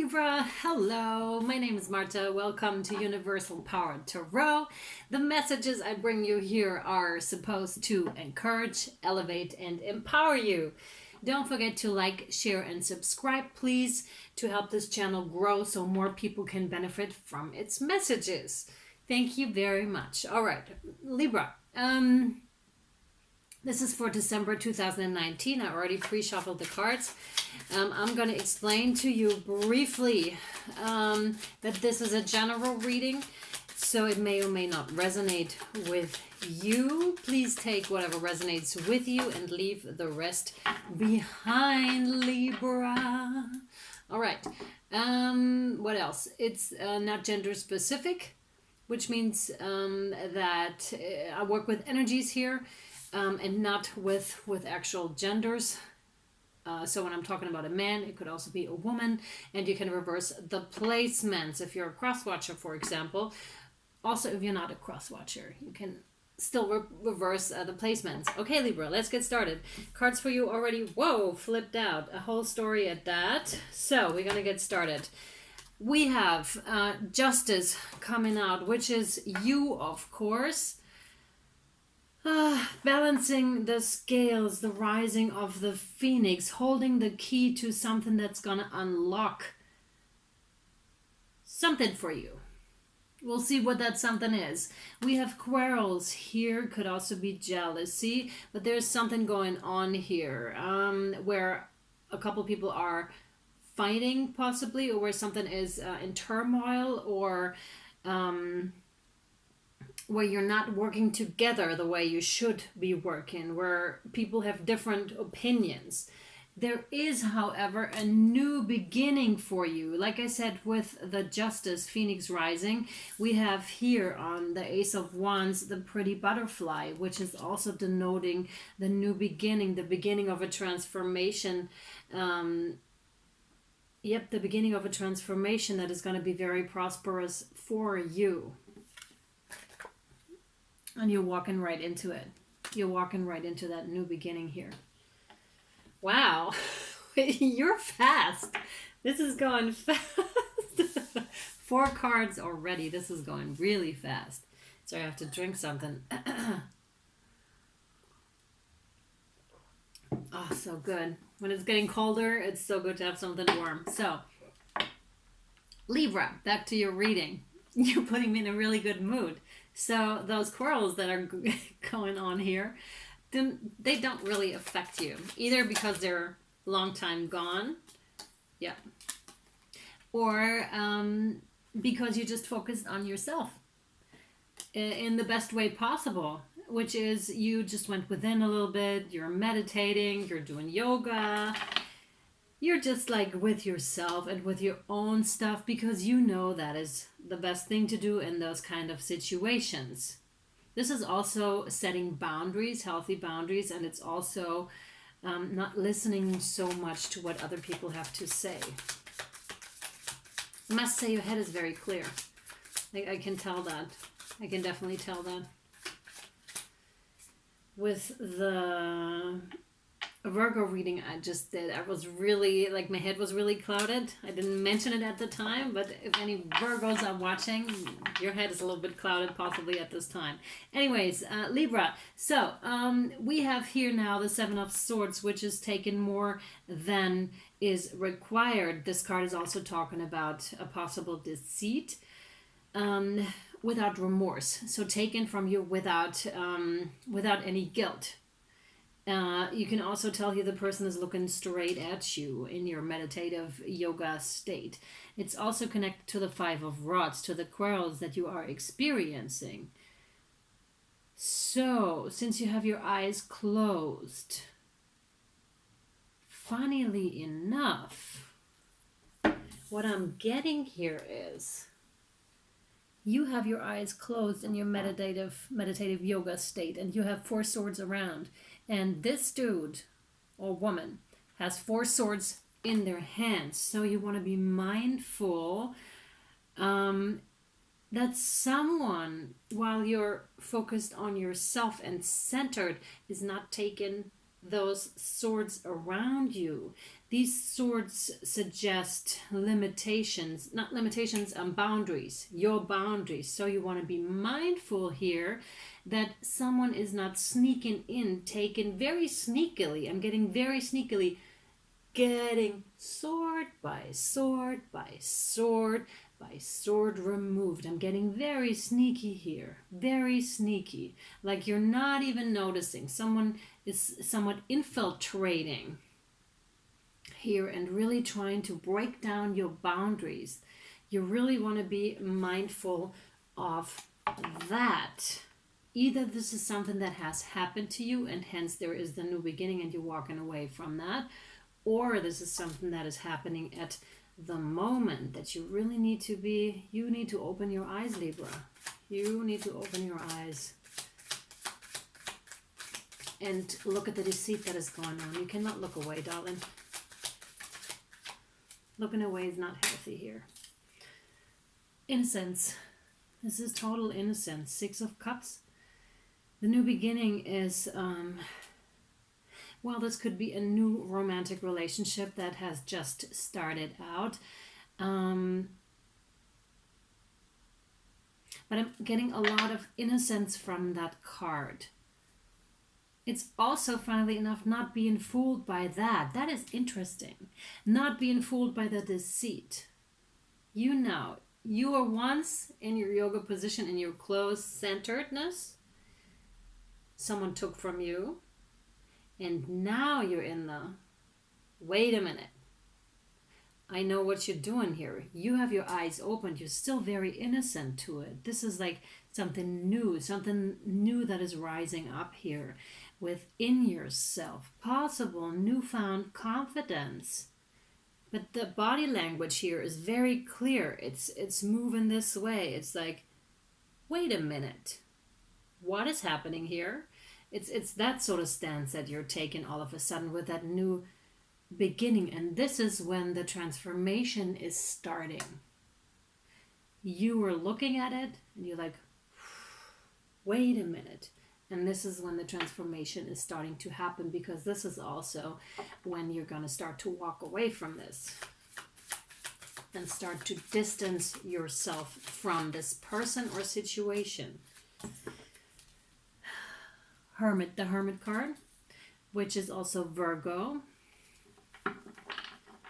Libra, hello, my name is Marthe. Welcome to Universal Power Tarot. The messages I bring you here are supposed to encourage, elevate, and empower you. Don't forget to like, share, and subscribe, please, to help this channel grow so more people can benefit from its messages. Thank you very much. All right, Libra. This is for December 2019. I already pre-shuffled the cards. I'm going to explain to you briefly that this is a general reading, so it may or may not resonate with you. Please take whatever resonates with you and leave the rest behind, Libra. All right. What else? It's not gender specific, which means that I work with energies here. And not with actual genders. So when I'm talking about a man, it could also be a woman. And you can reverse the placements if you're a cross-watcher, for example. Also, if you're not a cross-watcher, you can still reverse the placements. Okay, Libra, let's get started. Cards for you already, whoa, flipped out. A whole story at that. So we're going to get started. We have Justice coming out, which is you, of course. Balancing the scales, the rising of the phoenix, holding the key to something that's going to unlock something for you. We'll see what that something is. We have quarrels here, could also be jealousy, but there's something going on here where a couple people are fighting possibly, or where something is in turmoil, or where you're not working together the way you should be working, where people have different opinions. There is, however, a new beginning for you. Like I said, with the Justice, Phoenix Rising, we have here on the Ace of Wands, the pretty butterfly, which is also denoting the new beginning, the beginning of a transformation. The beginning of a transformation that is going to be very prosperous for you. And you're walking right into it. You're walking right into that new beginning here. Wow. You're fast. This is going fast. 4 cards already. This is going really fast. So I have to drink something. Oh, so good. When it's getting colder, it's so good to have something warm. So, Libra, back to your reading. You're putting me in a really good mood. So those quarrels that are going on here, they don't really affect you. Either because they're long time gone, or because you just focused on yourself in the best way possible, which is you just went within a little bit, you're meditating, you're doing yoga, you're just like with yourself and with your own stuff, because you know that is the best thing to do in those kind of situations. This is also setting boundaries, healthy boundaries, and it's also not listening so much to what other people have to say. I must say your head is very clear. I can tell that. I can definitely tell that. With the Virgo reading I just did, I was really, like, my head was really clouded. I didn't mention it at the time, but if any Virgos are watching, your head is a little bit clouded possibly at this time. Anyways, Libra. So, we have here now the 7 of Swords, which is taken more than is required. This card is also talking about a possible deceit without remorse. So taken from you without any guilt. You can also tell here the person is looking straight at you in your meditative yoga state. It's also connected to the 5 of Rods, to the quarrels that you are experiencing. So, since you have your eyes closed, funnily enough, what I'm getting here is you have your eyes closed in your meditative yoga state, and you have 4 swords around. And this dude or woman has 4 swords in their hands. So you want to be mindful that someone, while you're focused on yourself and centered, is not taking those swords around you. These swords suggest limitations, not limitations, boundaries, your boundaries. So you want to be mindful here that someone is not sneaking in, taken very sneakily. I'm getting very sneakily, getting sword by sword by sword by sword removed. I'm getting very sneaky here, very sneaky, like you're not even noticing. Someone is somewhat infiltrating here and really trying to break down your boundaries. You really want to be mindful of that. Either this is something that has happened to you and hence there is the new beginning and you're walking away from that, or this is something that is happening at the moment that you really need to be, you need to open your eyes, Libra. You need to open your eyes and look at the deceit that is going on. You cannot look away, darling. Looking away is not healthy here. Innocence. This is total innocence. 6 of Cups. The new beginning is, well, this could be a new romantic relationship that has just started out. But I'm getting a lot of innocence from that card. It's also, funnily enough, not being fooled by that. That is interesting. Not being fooled by the deceit. You know, you were once in your yoga position, in your closed-centeredness. Someone took from you. And now you're in the, wait a minute. I know what you're doing here. You have your eyes open. You're still very innocent to it. This is like something new that is rising up here within yourself. Possible newfound confidence. But the body language here is very clear. It's moving this way. It's like, wait a minute. What is happening here? It's that sort of stance that you're taking all of a sudden with that new beginning. And this is when the transformation is starting. You were looking at it and you're like, wait a minute. And this is when the transformation is starting to happen, because this is also when you're going to start to walk away from this and start to distance yourself from this person or situation. Hermit, the Hermit card, which is also Virgo.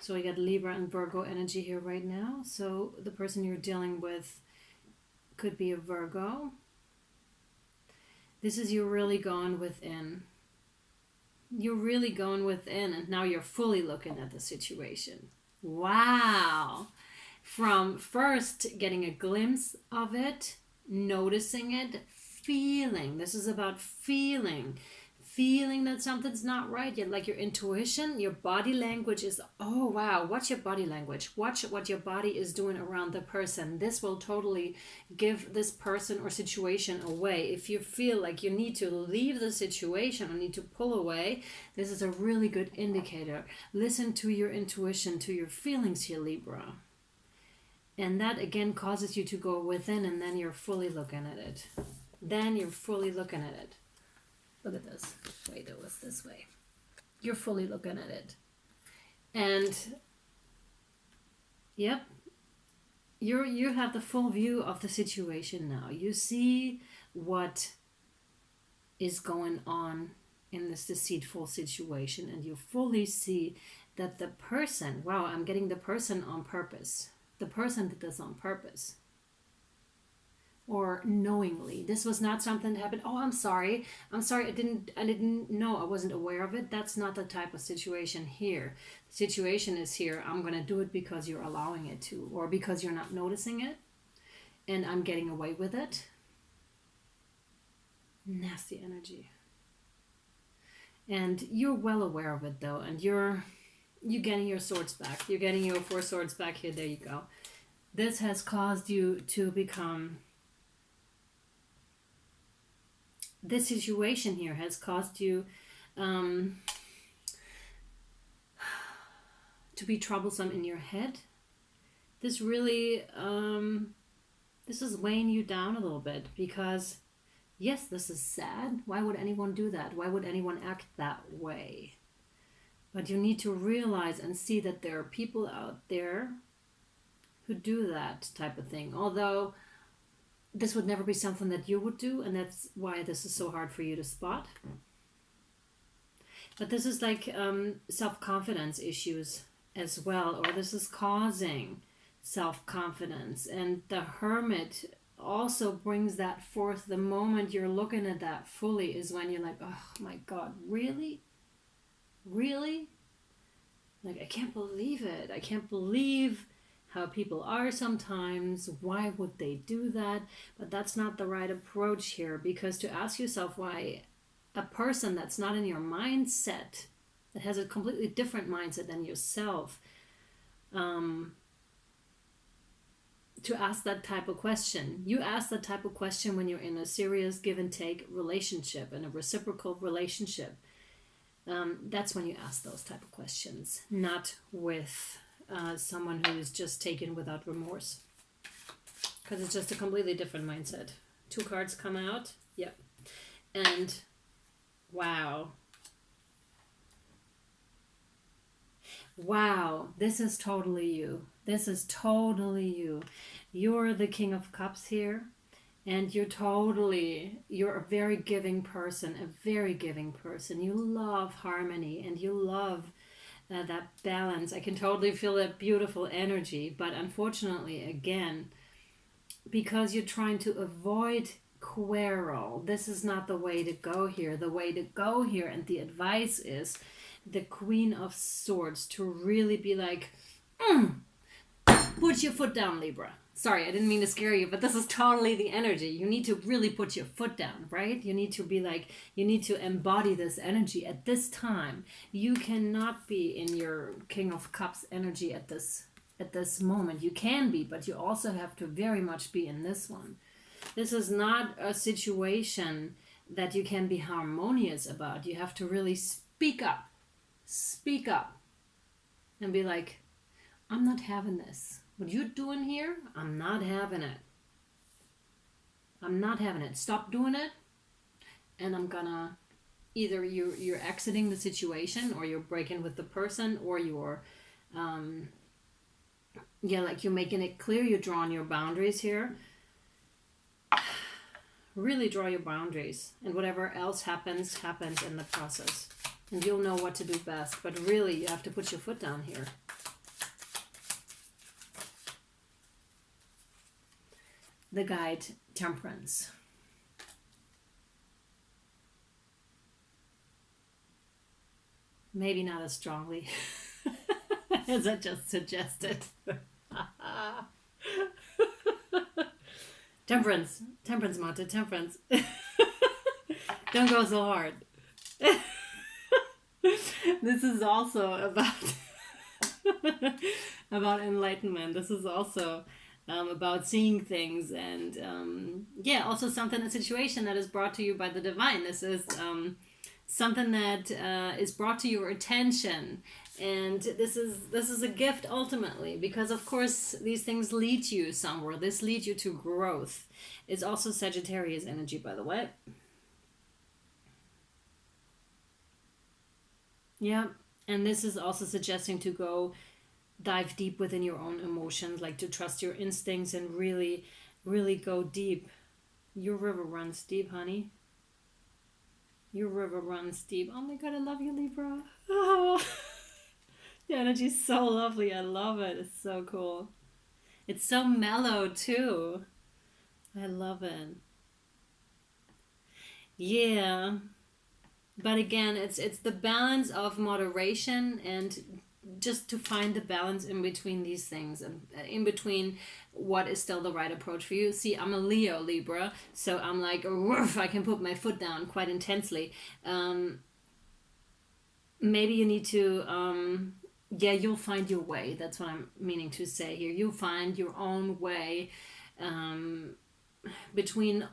So we got Libra and Virgo energy here right now. So the person you're dealing with could be a Virgo. This is you really going within. You're really going within, and now you're fully looking at the situation. Wow. From first getting a glimpse of it, noticing it, feeling. This is about feeling that something's not right yet. Like your intuition, your body language is, oh wow, watch your body language. Watch what your body is doing around the person. This will totally give this person or situation away. If you feel like you need to leave the situation or need to pull away, this is a really good indicator. Listen to your intuition, to your feelings here, Libra. And that again causes you to go within, and then you're fully looking at it. Then you're fully looking at it. Look at this. Wait, it was this way. You're fully looking at it. And yep, you have the full view of the situation now. You see what is going on in this deceitful situation, and you fully see that the person, wow, I'm getting the person on purpose. The person did this on purpose. Or knowingly. This was not something that happened. Oh, I'm sorry, I didn't know, I wasn't aware of it. That's not the type of situation here. The situation is here, I'm going to do it because you're allowing it to, or because you're not noticing it, and I'm getting away with it. Nasty energy. And you're well aware of it though, and you're getting your swords back. You're getting your 4 swords back here. There you go. This has caused you to become, this situation here has caused you to be troublesome in your head. This really, this is weighing you down a little bit, because Yes, this is sad. Why would anyone do that? Why would anyone act that way? But you need to realize and see that there are people out there who do that type of thing. Although this would never be something that you would do, and that's why this is so hard for you to spot. But this is like self-confidence issues as well, or this is causing self-confidence. And the Hermit also brings that forth. The moment you're looking at that fully is when you're like, oh my God, really? Really? Like, I can't believe it. I can't believe how people are sometimes. Why would they do that? But that's not the right approach here, because to ask yourself why a person that's not in your mindset, that has a completely different mindset than yourself, to ask that type of question. You ask that type of question when you're in a serious give and take relationship, in a reciprocal relationship. That's when you ask those type of questions, not with someone who is just taken without remorse, because it's just a completely different mindset. 2 cards come out. Yep. And wow, this is totally you. This is totally you. You're the King of Cups here. And you're a very giving person, You love harmony, and you love that balance. I can totally feel that beautiful energy. But unfortunately, again, because you're trying to avoid quarrel, this is not the way to go here. The way to go here, and the advice is the Queen of Swords, to really be like, put your foot down, Libra. Sorry, I didn't mean to scare you, but this is totally the energy. You need to really put your foot down, right? You need to be like, you need to embody this energy at this time. You cannot be in your King of Cups energy at this moment. You can be, but you also have to very much be in this one. This is not a situation that you can be harmonious about. You have to really speak up, and be like, I'm not having this. What you're doing here, I'm not having it. Stop doing it, and I'm gonna, either you're exiting the situation, or you're breaking with the person, or you're like you're making it clear, you're drawing your boundaries here. Really draw your boundaries, and whatever else happens in the process, and you'll know what to do best. But really, you have to put your foot down here. The guide, Temperance. Maybe not as strongly as I just suggested. Temperance, Marthe, temperance. Don't go so hard. This is also about enlightenment. This is also about seeing things, and also a situation that is brought to you by the divine. This is something that is brought to your attention, and this is a gift ultimately, because of course these things lead you somewhere. This leads you to growth. It's also Sagittarius energy, by the way. Yeah, and this is also suggesting to go dive deep within your own emotions, like to trust your instincts and really, really go deep. Your river runs deep, honey. Your river runs deep. Oh my God, I love you, Libra. Oh, the energy is so lovely. I love it. It's so cool. It's so mellow too. I love it. Yeah. But again, it's the balance of moderation, and just to find the balance in between these things, and in between what is still the right approach for you. See, I'm a Leo Libra, so I'm like, woof, I can put my foot down quite intensely. Maybe you need to, you'll find your way. That's what I'm meaning to say here. You'll find your own way between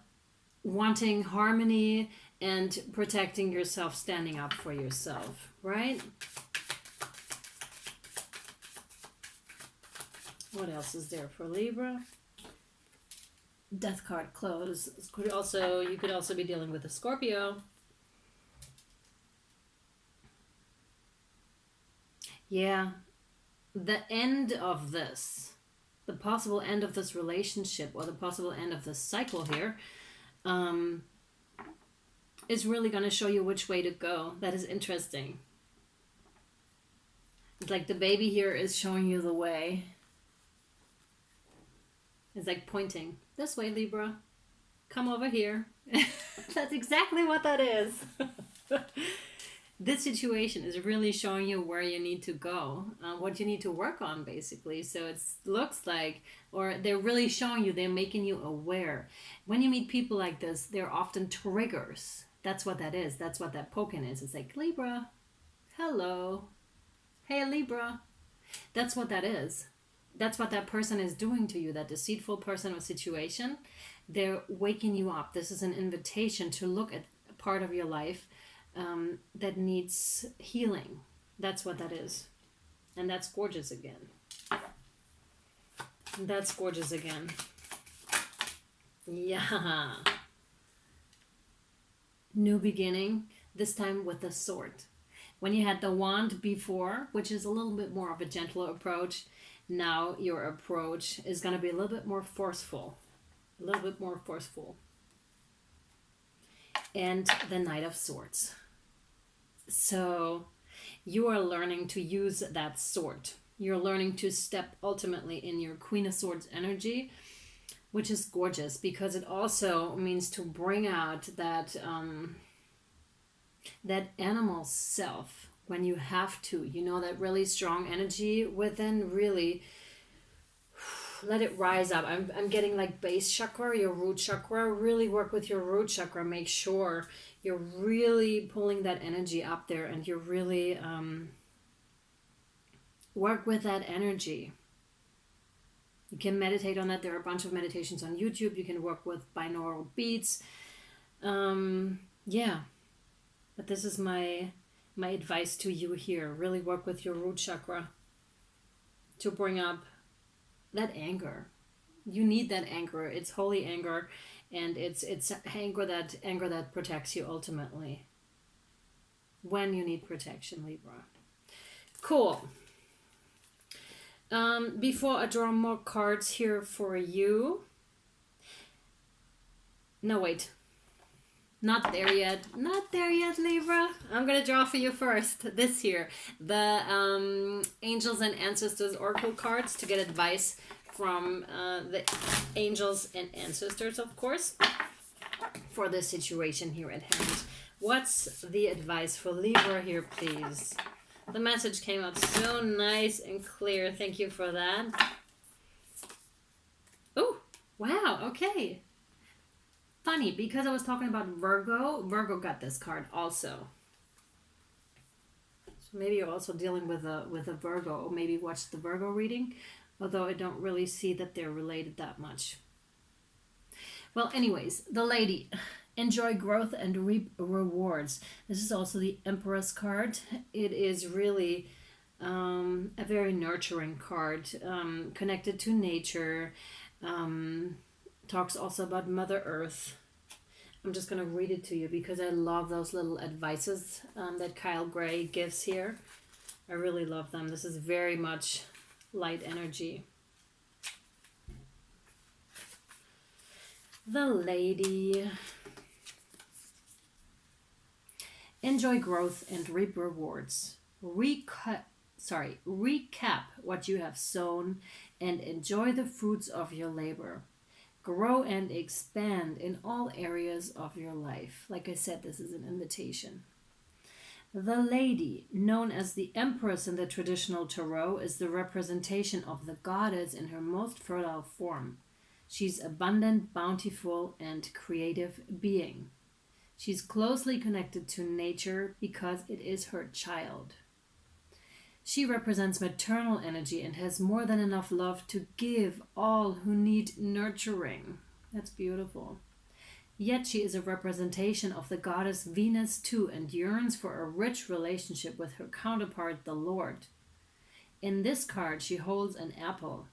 wanting harmony and protecting yourself, standing up for yourself, right? What else is there for Libra? Death card close. You could also be dealing with a Scorpio. Yeah, the end of this, the possible end of this relationship or the possible end of this cycle here, is really going to show you which way to go. That is interesting. It's like the baby here is showing you the way. It's like pointing this way, Libra. Come over here. That's exactly what that is. This situation is really showing you where you need to go, what you need to work on, basically. So it looks like, or they're really showing you, they're making you aware. When you meet people like this, they're often triggers. That's what that is. That's what that poking is. It's like, Libra, hello. Hey, Libra. That's what that is. That's what that person is doing to you, that deceitful person or situation. They're waking you up. This is an invitation to look at a part of your life that needs healing. That's what that is. And that's gorgeous again. That's gorgeous again. Yeah. New beginning, this time with the sword. When you had the wand before, which is a little bit more of a gentler approach, now your approach is going to be a little bit more forceful. A little bit more forceful. And the Knight of Swords. So you are learning to use that sword. You're learning to step ultimately in your Queen of Swords energy, which is gorgeous because it also means to bring out that that animal self when you have to. You know, that really strong energy within, really let it rise up. I'm getting like base chakra, your root chakra. Really work with your root chakra. Make sure you're really pulling that energy up there, and you're really work with that energy. You can meditate on that. There are a bunch of meditations on YouTube. You can work with binaural beats. Yeah, but this is my advice to you here. Really work with your root chakra to bring up that anger. You need that anger. It's holy anger, and it's anger that protects you ultimately when you need protection, Libra. Cool. Before I draw more cards here for you. No, wait. Not there yet. Not there yet, Libra. I'm going to draw for you first. This here. The Angels and Ancestors Oracle cards to get advice from the angels and ancestors, of course, for this situation here at hand. What's the advice for Libra here, please? The message came out so nice and clear. Thank you for that. Oh, wow. Okay. Funny, because I was talking about Virgo got this card also. So maybe you're also dealing with a Virgo, or maybe watch the Virgo reading, although I don't really see that they're related that much. Well, anyways, the lady. Enjoy growth and reap rewards. This is also the Empress card. It is really a very nurturing card, connected to nature. Talks also about Mother Earth. I'm just going to read it to you because I love those little advices that Kyle Gray gives here. I really love them. This is very much light energy. The lady. Enjoy growth and reap rewards. Recap what you have sown and enjoy the fruits of your labor. Grow and expand in all areas of your life. Like I said, this is an invitation. The lady, known as the Empress in the traditional tarot, is the representation of the goddess in her most fertile form. She's abundant, bountiful, and creative being. She's closely connected to nature because it is her child. She represents maternal energy and has more than enough love to give all who need nurturing. That's beautiful. Yet she is a representation of the goddess Venus too, and yearns for a rich relationship with her counterpart, the Lord. In this card, she holds an apple,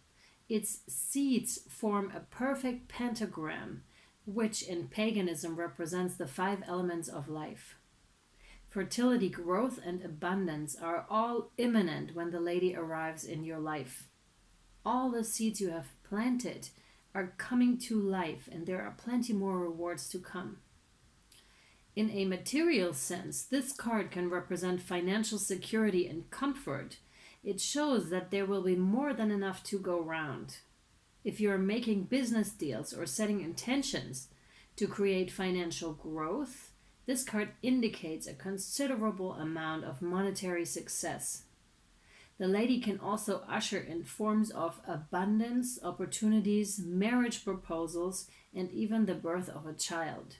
Its seeds form a perfect pentagram, which in paganism represents the 5 elements of life. Fertility, growth, and abundance are all imminent when the lady arrives in your life. All the seeds you have planted are coming to life, and there are plenty more rewards to come. In a material sense, this card can represent financial security and comfort. It shows that there will be more than enough to go round. If you are making business deals or setting intentions to create financial growth, this card indicates a considerable amount of monetary success. The lady can also usher in forms of abundance, opportunities, marriage proposals, and even the birth of a child.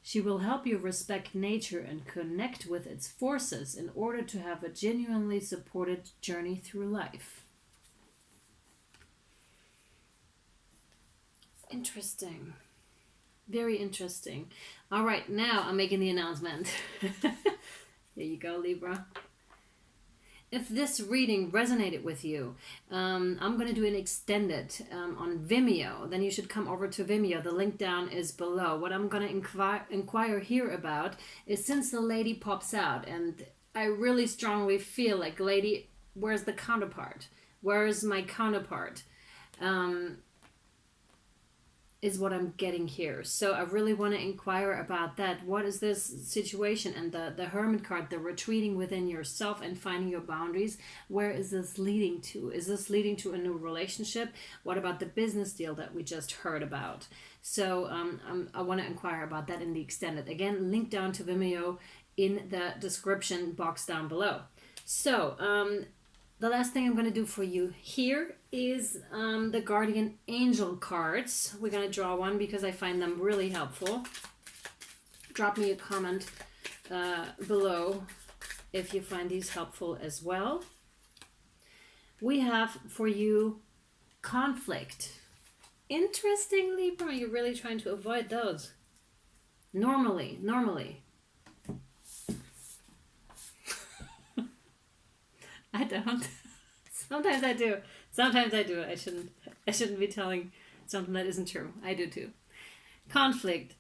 She will help you respect nature and connect with its forces in order to have a genuinely supported journey through life. Interesting. Very interesting. All right, now I'm making the announcement. Here you go, Libra. If this reading resonated with you, I'm going to do an extended on Vimeo. Then you should come over to Vimeo. The link down is below. What I'm going to inquire here about is, since the lady pops out, and I really strongly feel like, lady, where's the counterpart? Where's my counterpart? Is what I'm getting here. So I really want to inquire about that. What is this situation? And the Hermit card, the retreating within yourself and finding your boundaries. Where is this leading to? Is this leading to a new relationship? What about the business deal that we just heard about? So I want to inquire about that in the extended. Again, link down to Vimeo in the description box down below. So the last thing I'm going to do for you here is the Guardian Angel cards. We're going to draw one because I find them really helpful. Drop me a comment below if you find these helpful as well. We have for you conflict. Interesting, Libra. You're really trying to avoid those. Normally. I don't. Sometimes I do. Sometimes I do. I shouldn't be telling something that isn't true. I do too. Conflict.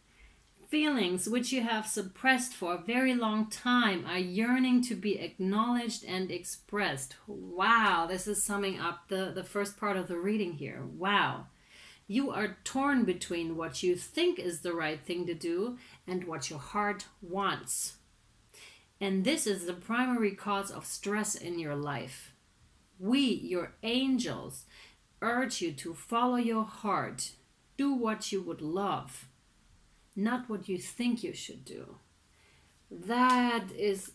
Feelings which you have suppressed for a very long time are yearning to be acknowledged and expressed. Wow, this is summing up the first part of the reading here. Wow. You are torn between what you think is the right thing to do and what your heart wants. And this is the primary cause of stress in your life. We, your angels, urge you to follow your heart. Do what you would love, not what you think you should do. That is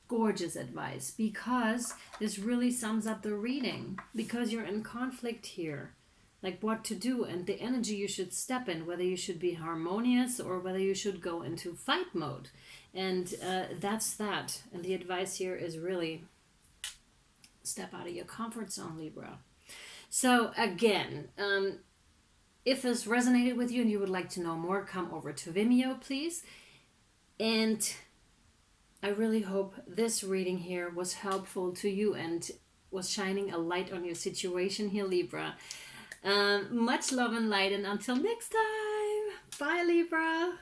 gorgeous advice, because this really sums up the reading. Because you're in conflict here, like what to do and the energy you should step in, whether you should be harmonious or whether you should go into fight mode. And that's that. And the advice here is really step out of your comfort zone, Libra. So again, if this resonated with you and you would like to know more, come over to Vimeo, please. And I really hope this reading here was helpful to you and was shining a light on your situation here, Libra. Much love and light, and until next time, bye, Libra.